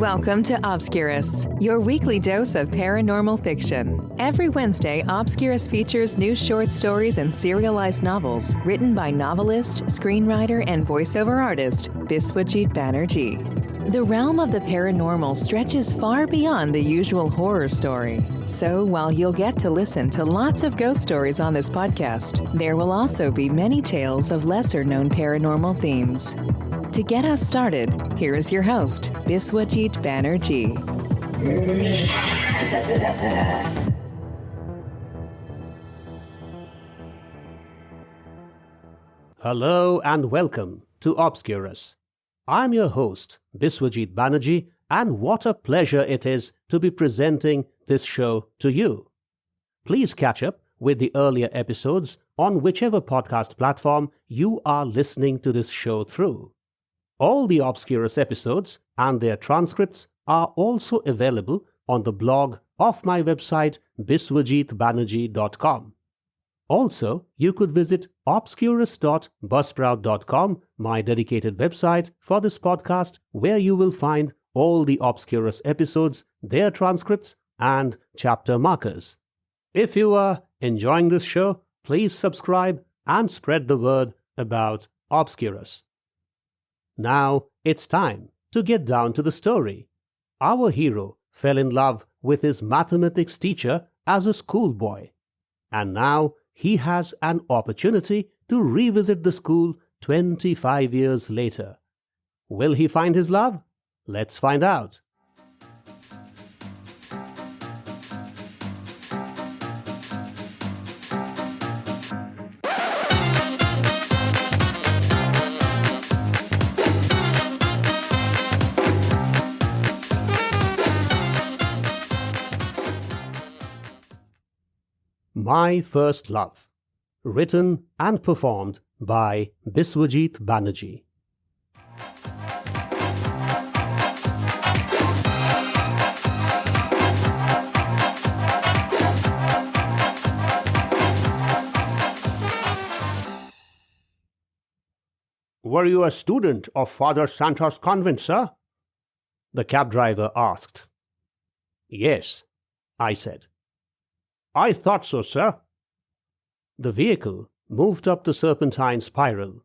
Welcome to Obscurus, your weekly dose of paranormal fiction. Every Wednesday, Obscurus features new short stories and serialized novels written by novelist, screenwriter, and voiceover artist Biswajit Banerjee. The realm of the paranormal stretches far beyond the usual horror story. So while you'll get to listen to lots of ghost stories on this podcast, there will also be many tales of lesser-known paranormal themes. To get us started, here is your host, Biswajit Banerjee. Hello and welcome to Obscurus. I'm your host, Biswajit Banerjee, and what a pleasure it is to be presenting this show to you. Please catch up with the earlier episodes on whichever podcast platform you are listening to this show through. All the Obscurus episodes and their transcripts are also available on the blog of my website biswajitbanerjee.com. Also, you could visit obscurus.buzzsprout.com, my dedicated website for this podcast, where you will find all the Obscurus episodes, their transcripts, and chapter markers. If you are enjoying this show, please subscribe and spread the word about Obscurus. Now, it's time to get down to the story. Our hero fell in love with his mathematics teacher as a schoolboy, and now he has an opportunity to revisit the school 25 years later. Will he find his love? Let's find out. My First Love, written and performed by Biswajit Banerjee. Were you a student of Father Santos convent, sir? The cab driver asked. Yes, I said. I thought so, sir. The vehicle moved up the serpentine spiral.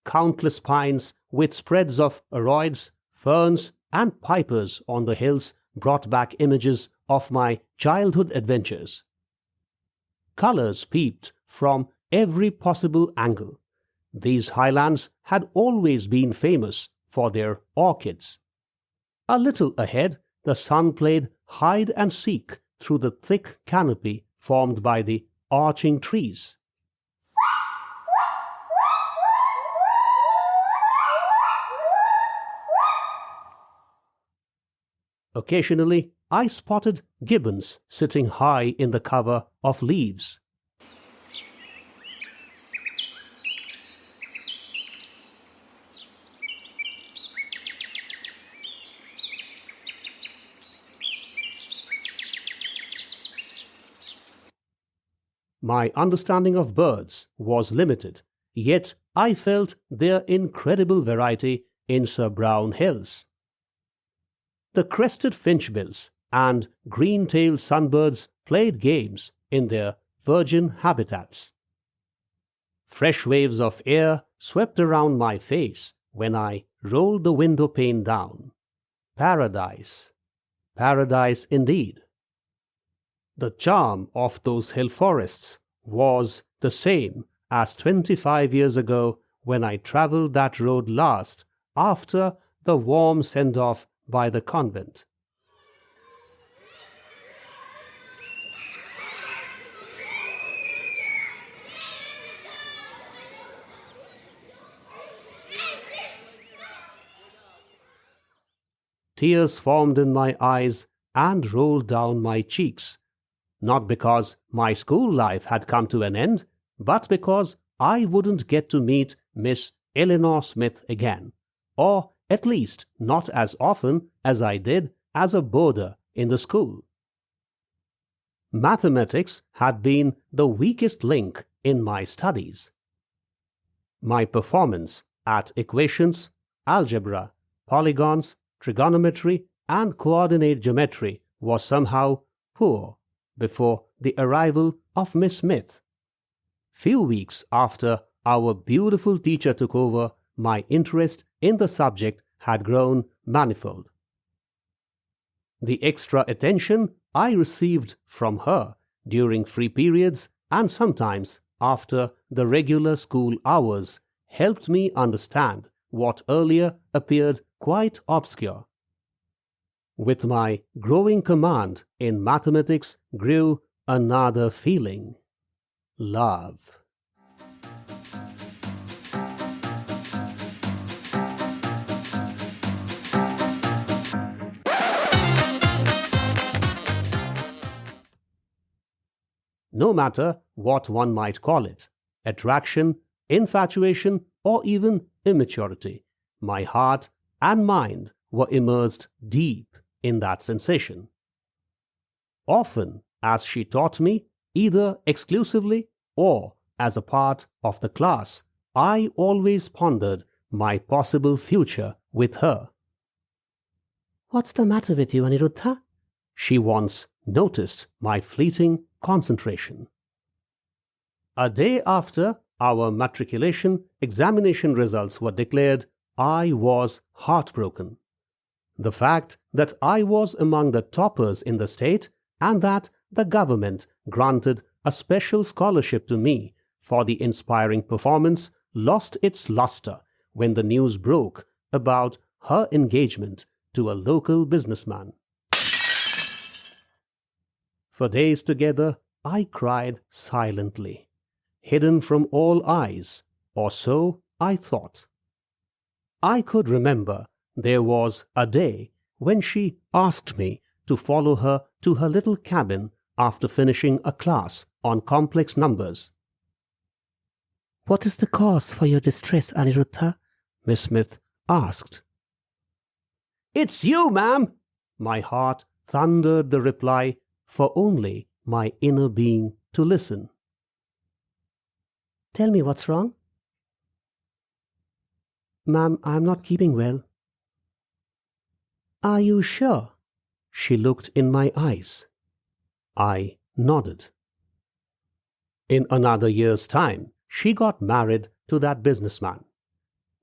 Countless pines with spreads of aroids, ferns, and pipers on the hills brought back images of my childhood adventures. Colors peeped from every possible angle. These highlands had always been famous for their orchids. A little ahead, the sun played hide and seek through the thick canopy formed by the arching trees. Occasionally, I spotted gibbons sitting high in the cover of leaves. My understanding of birds was limited, yet I felt their incredible variety in Sir Brown Hills. The crested finchbills and green-tailed sunbirds played games in their virgin habitats. Fresh waves of air swept around my face when I rolled the window pane down. Paradise. Paradise indeed. The charm of those hill forests was the same as 25 years ago when I travelled that road last after the warm send-off by the convent. Tears formed in my eyes and rolled down my cheeks. Not because my school life had come to an end, but because I wouldn't get to meet Miss Eleanor Smith again, or at least not as often as I did as a boarder in the school. Mathematics had been the weakest link in my studies. My performance at equations, algebra, polygons, trigonometry, and coordinate geometry was somehow poor before the arrival of Miss Smith. Few weeks after our beautiful teacher took over, my interest in the subject had grown manifold. The extra attention I received from her during free periods and sometimes after the regular school hours helped me understand what earlier appeared quite obscure. With my growing command in mathematics grew another feeling: love. No matter what one might call it, attraction, infatuation, or even immaturity, my heart and mind were immersed deep in that sensation. Often, as she taught me, either exclusively or as a part of the class, I always pondered my possible future with her. "What's the matter with you, Aniruddha?" she once noticed my fleeting concentration. A day after our matriculation examination results were declared, I was heartbroken. The fact that I was among the toppers in the state and that the government granted a special scholarship to me for the inspiring performance lost its luster when the news broke about her engagement to a local businessman. For days together, I cried silently, hidden from all eyes, or so I thought. I could remember there was a day when she asked me to follow her to her little cabin after finishing a class on complex numbers. "What is the cause for your distress, Aniruddha?" Miss Smith asked. "It's you, ma'am!" My heart thundered the reply for only my inner being to listen. "Tell me what's wrong." "Ma'am, I'm not keeping well." "Are you sure?" She looked in my eyes. I nodded. In another year's time, she got married to that businessman.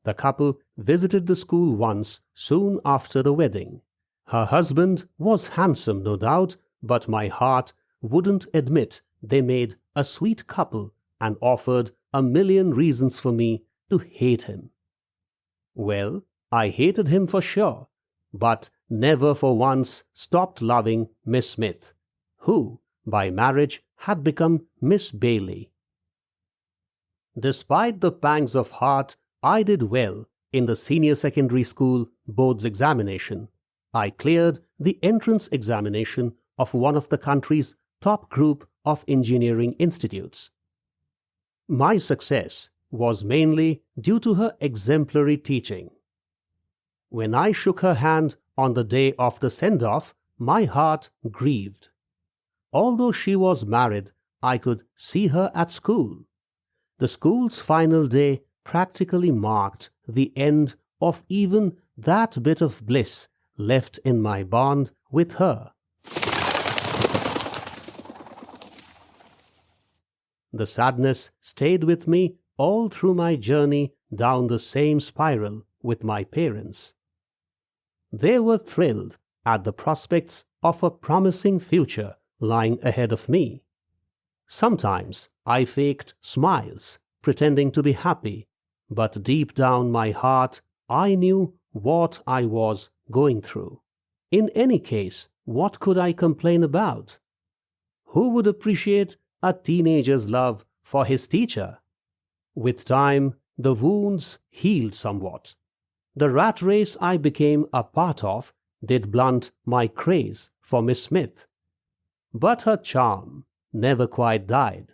The couple visited the school once soon after the wedding. Her husband was handsome, no doubt, but my heart wouldn't admit they made a sweet couple and offered a million reasons for me to hate him. Well, I hated him for sure, but never for once stopped loving Miss Smith, who, by marriage, had become Miss Bailey. Despite the pangs of heart, I did well in the senior secondary school board's examination. I cleared the entrance examination of one of the country's top group of engineering institutes. My success was mainly due to her exemplary teaching. When I shook her hand on the day of the send-off, my heart grieved. Although she was married, I could see her at school. The school's final day practically marked the end of even that bit of bliss left in my bond with her. The sadness stayed with me all through my journey down the same spiral with my parents. They were thrilled at the prospects of a promising future lying ahead of me. Sometimes I faked smiles, pretending to be happy, but deep down my heart I knew what I was going through. In any case, what could I complain about? Who would appreciate a teenager's love for his teacher? With time, the wounds healed somewhat. The rat race I became a part of did blunt my craze for Miss Smith. But her charm never quite died.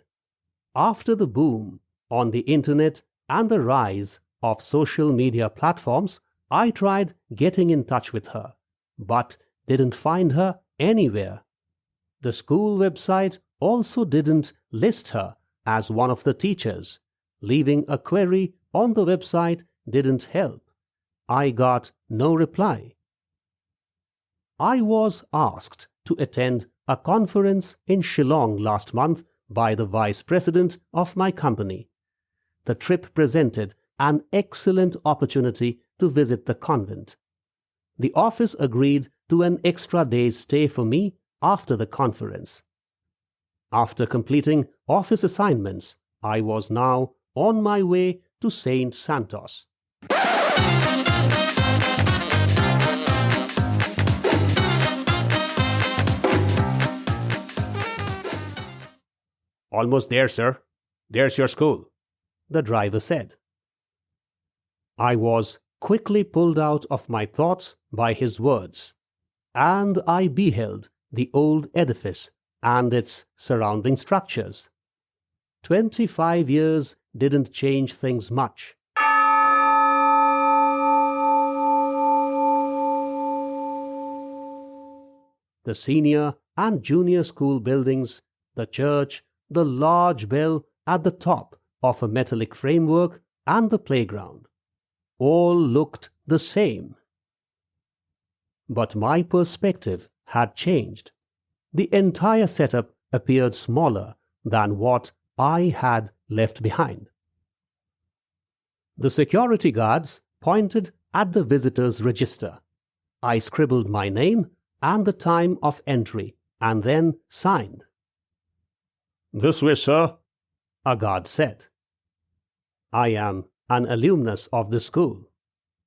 After the boom on the internet and the rise of social media platforms, I tried getting in touch with her, but didn't find her anywhere. The school website also didn't list her as one of the teachers. Leaving a query on the website didn't help. I got no reply. I was asked to attend a conference in Shillong last month by the vice president of my company. The trip presented an excellent opportunity to visit the convent. The office agreed to an extra day's stay for me after the conference. After completing office assignments, I was now on my way to St. Santos. Almost there, sir. There's your school, the driver said. I was quickly pulled out of my thoughts by his words, and I beheld the old edifice and its surrounding structures. 25 years didn't change things much. The senior and junior school buildings, the church, the large bell at the top of a metallic framework, and the playground all looked the same. But my perspective had changed. The entire setup appeared smaller than what I had left behind. The security guards pointed at the visitor's register. I scribbled my name and the time of entry and then signed. "This way, sir," a guard said. "I am an alumnus of the school."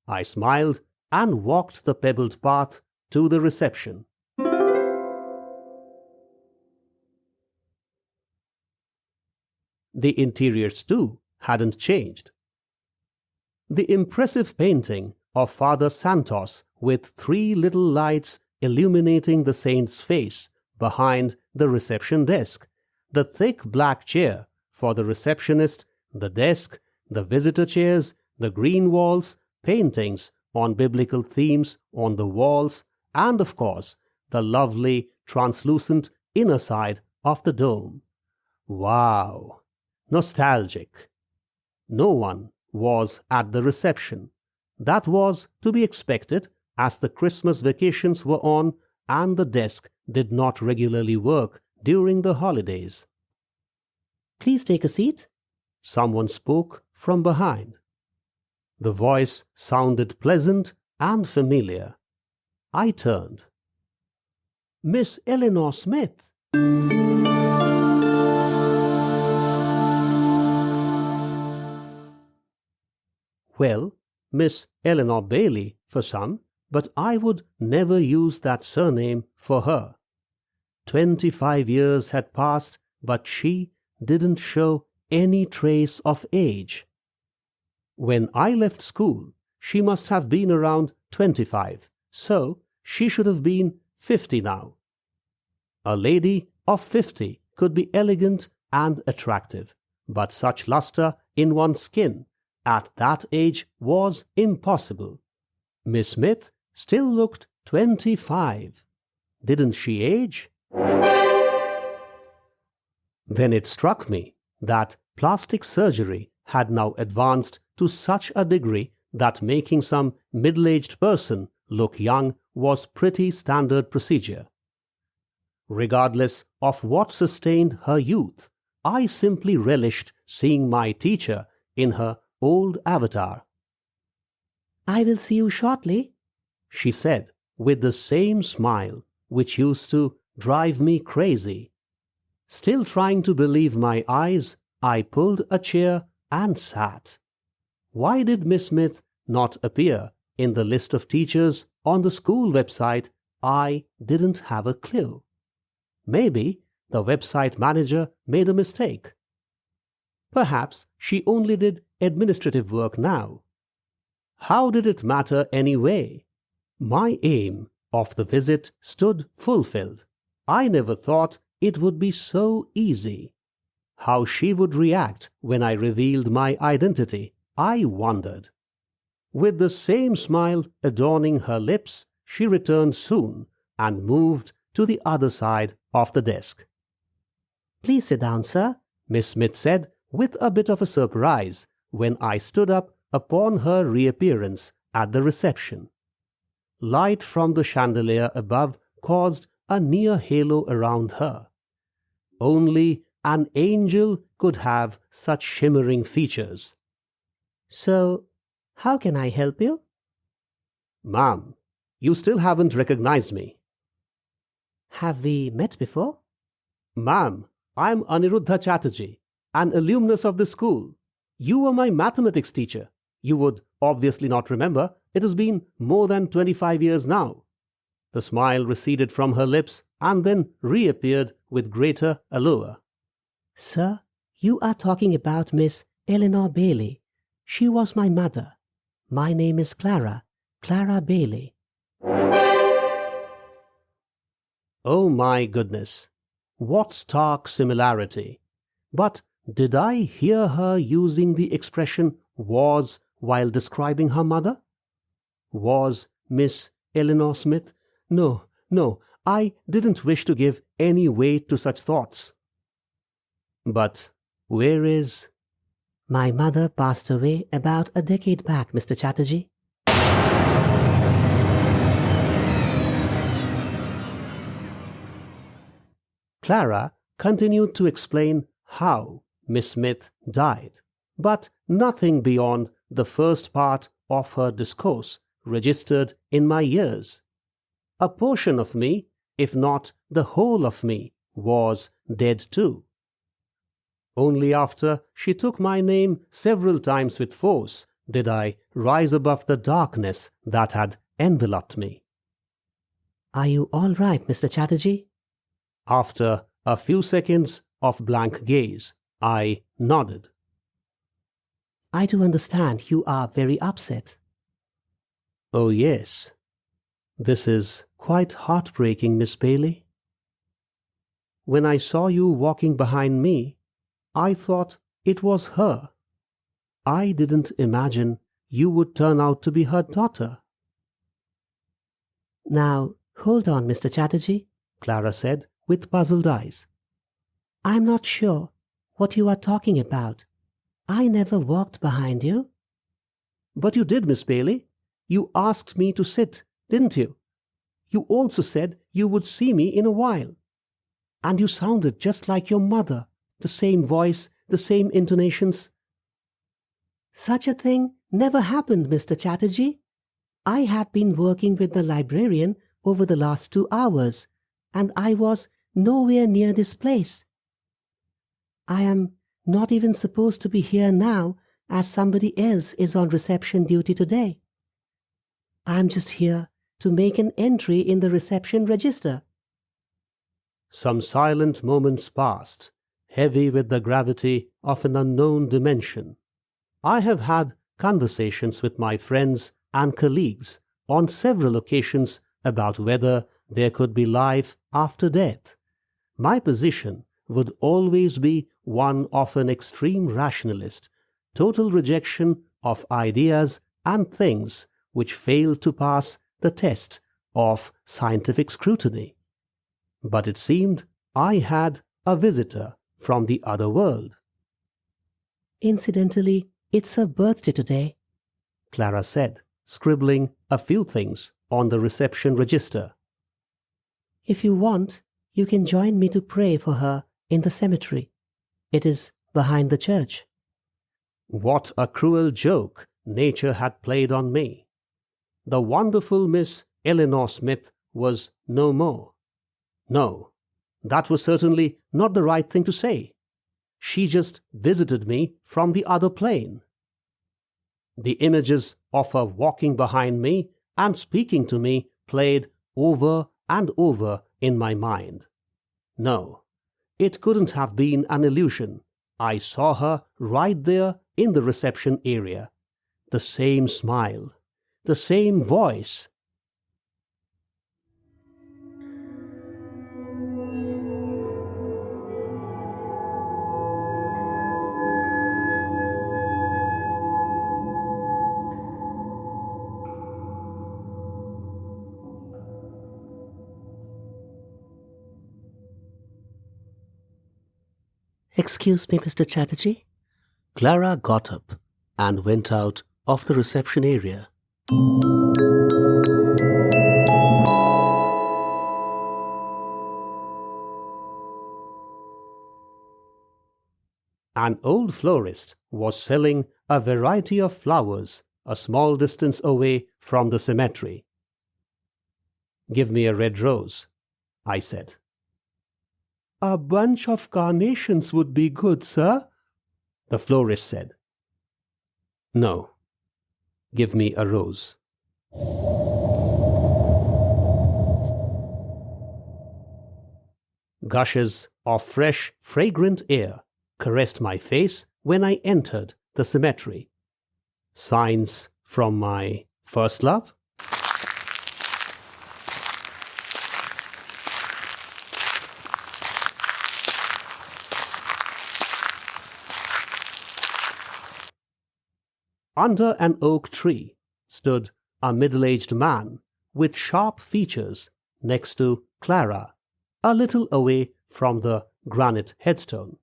I smiled and walked the pebbled path to the reception. The interiors, too, hadn't changed. The impressive painting of Father Santos with 3 little lights illuminating the saint's face behind the reception desk, the thick black chair for the receptionist, the desk, the visitor chairs, the green walls, paintings on biblical themes on the walls, and of course, the lovely translucent inner side of the dome. Wow! Nostalgic. No one was at the reception. That was to be expected as the Christmas vacations were on and the desk did not regularly work during the holidays. "Please take a seat," someone spoke from behind. The voice sounded pleasant and familiar. I turned. "Miss Eleanor Smith." Well, Miss Eleanor Bailey for some, but I would never use that surname for her. 25 years had passed, but she didn't show any trace of age. When I left school, she must have been around 25, so she should have been 50 now. A lady of 50 could be elegant and attractive, but such luster in one's skin at that age was impossible. Miss Smith still looked 25. Didn't she age? Then it struck me that plastic surgery had now advanced to such a degree that making some middle-aged person look young was pretty standard procedure. Regardless of what sustained her youth, I simply relished seeing my teacher in her old avatar. "I will see you shortly," she said with the same smile which used to drive me crazy. Still trying to believe my eyes, I pulled a chair and sat. Why did Miss Smith not appear in the list of teachers on the school website? I didn't have a clue. Maybe the website manager made a mistake. Perhaps she only did administrative work now. How did it matter anyway? My aim of the visit stood fulfilled. I never thought it would be so easy. How she would react when I revealed my identity, I wondered. With the same smile adorning her lips, she returned soon and moved to the other side of the desk. "Please sit down, sir," Miss Smith said with a bit of a surprise when I stood up upon her reappearance at the reception. light from the chandelier above caused a near halo around her. Only an angel could have such shimmering features. So, how can I help you? Ma'am, you still haven't recognized me. Have we met before? Ma'am, I'm Aniruddha Chatterjee, an alumnus of the school. You were my mathematics teacher. You would obviously not remember. It has been more than 25 years now. The smile receded from her lips and then reappeared with greater allure. Sir, you are talking about Miss Eleanor Bailey. She was my mother. My name is Clara Bailey. Oh my goodness, what stark similarity. But did I hear her using the expression was while describing her mother? Was Miss Eleanor Smith? No, I didn't wish to give any weight to such thoughts. But where is... My mother passed away about a decade back, Mr. Chatterjee. Clara continued to explain how Miss Smith died, but nothing beyond the first part of her discourse registered in my ears. A portion of me, if not the whole of me, was dead too. Only after she took my name several times with force did I rise above the darkness that had enveloped me. Are you all right, Mr. Chatterjee? After a few seconds of blank gaze, I nodded. I do understand you are very upset. Oh yes. This is quite heartbreaking, Miss Bailey. When I saw you walking behind me, I thought it was her. I didn't imagine you would turn out to be her daughter. Now, hold on, Mr. Chatterjee, Clara said with puzzled eyes. I'm not sure what you are talking about. I never walked behind you. But you did, Miss Bailey. You asked me to sit, didn't you? You also said you would see me in a while. And you sounded just like your mother, the same voice, the same intonations. Such a thing never happened, Mr. Chatterjee. I had been working with the librarian over the last 2 hours, and I was nowhere near this place. I am not even supposed to be here now, as somebody else is on reception duty today. I'm just here to make an entry in the reception register. Some silent moments passed, heavy with the gravity of an unknown dimension. I have had conversations with my friends and colleagues on several occasions about whether there could be life after death. My position would always be one of an extreme rationalist, total rejection of ideas and things which fail to pass the test of scientific scrutiny. But it seemed I had a visitor from the other world. Incidentally, it's her birthday today, Clara said, scribbling a few things on the reception register. If you want, you can join me to pray for her in the cemetery. It is behind the church. What a cruel joke nature had played on me. The wonderful Miss Eleanor Smith was no more. No, that was certainly not the right thing to say. She just visited me from the other plane. The images of her walking behind me and speaking to me played over and over in my mind. No, it couldn't have been an illusion. I saw her right there in the reception area. The same smile, the same voice. Excuse me, Mr. Chatterjee. Clara got up and went out of the reception area. An old florist was selling a variety of flowers a small distance away from the cemetery. "Give me a red rose," I said. "A bunch of carnations would be good, sir," the florist said. "No, give me a rose." Gushes of fresh, fragrant air caressed my face when I entered the cemetery. Signs from my first love? Under an oak tree stood a middle-aged man with sharp features next to Clara, a little away from the granite headstone.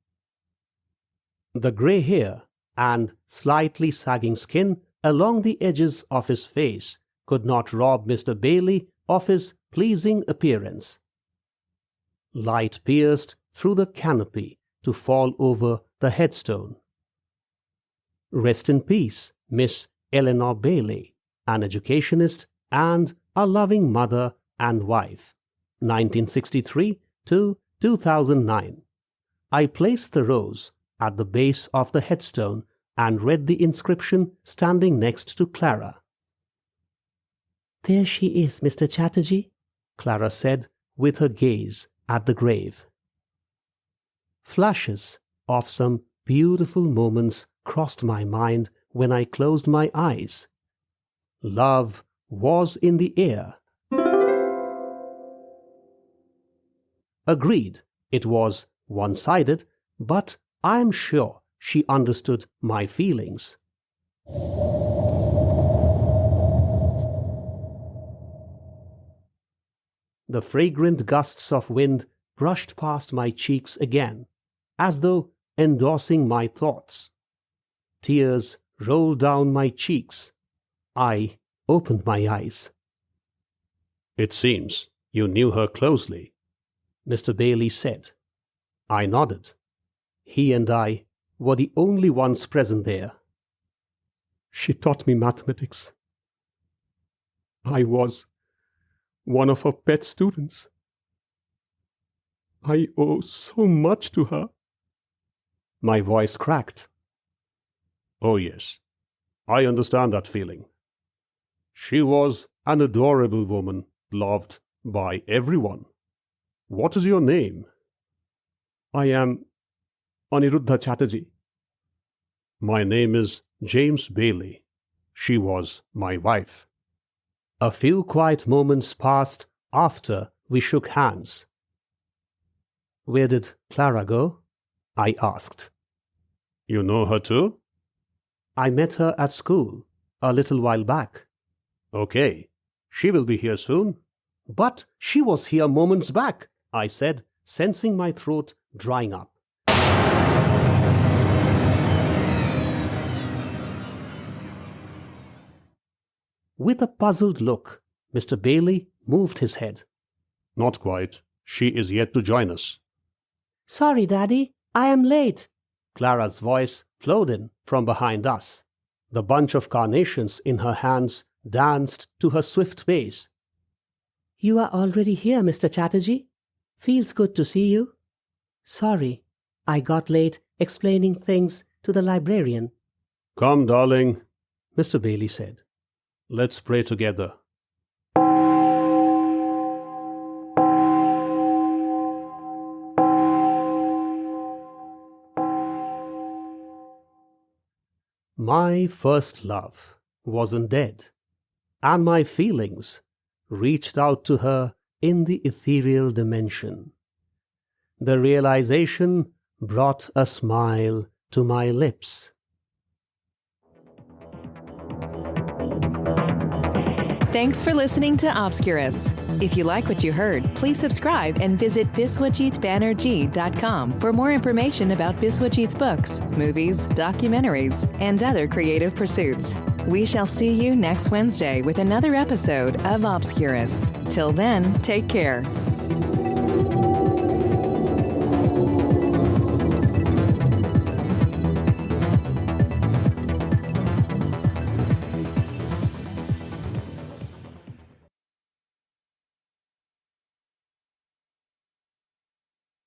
The grey hair and slightly sagging skin along the edges of his face could not rob Mr. Bailey of his pleasing appearance. Light pierced through the canopy to fall over the headstone. Rest in peace, Miss Eleanor Bailey, an educationist and a loving mother and wife, 1963 to 2009. I placed the rose at the base of the headstone and read the inscription standing next to Clara. "There she is, Mr. Chatterjee," Clara said with her gaze at the grave. Flashes of some beautiful moments crossed my mind when I closed my eyes. Love was in the air. Agreed, it was one-sided, but I am sure she understood my feelings. The fragrant gusts of wind brushed past my cheeks again, as though endorsing my thoughts. Tears rolled down my cheeks. I opened my eyes. "It seems you knew her closely," Mr. Bailey said. I nodded. He and I were the only ones present there. "She taught me mathematics. I was one of her pet students. I owe so much to her." My voice cracked. "Oh yes, I understand that feeling. She was an adorable woman, loved by everyone. What is your name?" "I am Aniruddha Chatterjee." "My name is James Bailey. She was my wife." A few quiet moments passed after we shook hands. "Where did Clara go?" I asked. "You know her too?" "I met her at school a little while back." "Okay, she will be here soon." "But she was here moments back," I said, sensing my throat drying up. With a puzzled look, Mr. Bailey moved his head. "Not quite. She is yet to join us." "Sorry, Daddy, I am late." Clara's voice flowed in from behind us. The bunch of carnations in her hands danced to her swift pace. "You are already here, Mr. Chatterjee. Feels good to see you. Sorry, I got late explaining things to the librarian." "Come, darling," Mr. Bailey said. "Let's pray together." My first love wasn't dead, and my feelings reached out to her in the ethereal dimension. The realization brought a smile to my lips. Thanks for listening to Obscurus. If you like what you heard, please subscribe and visit biswajitbanerjee.com for more information about Biswajit's books, movies, documentaries, and other creative pursuits. We shall see you next Wednesday with another episode of Obscurus. Till then, take care.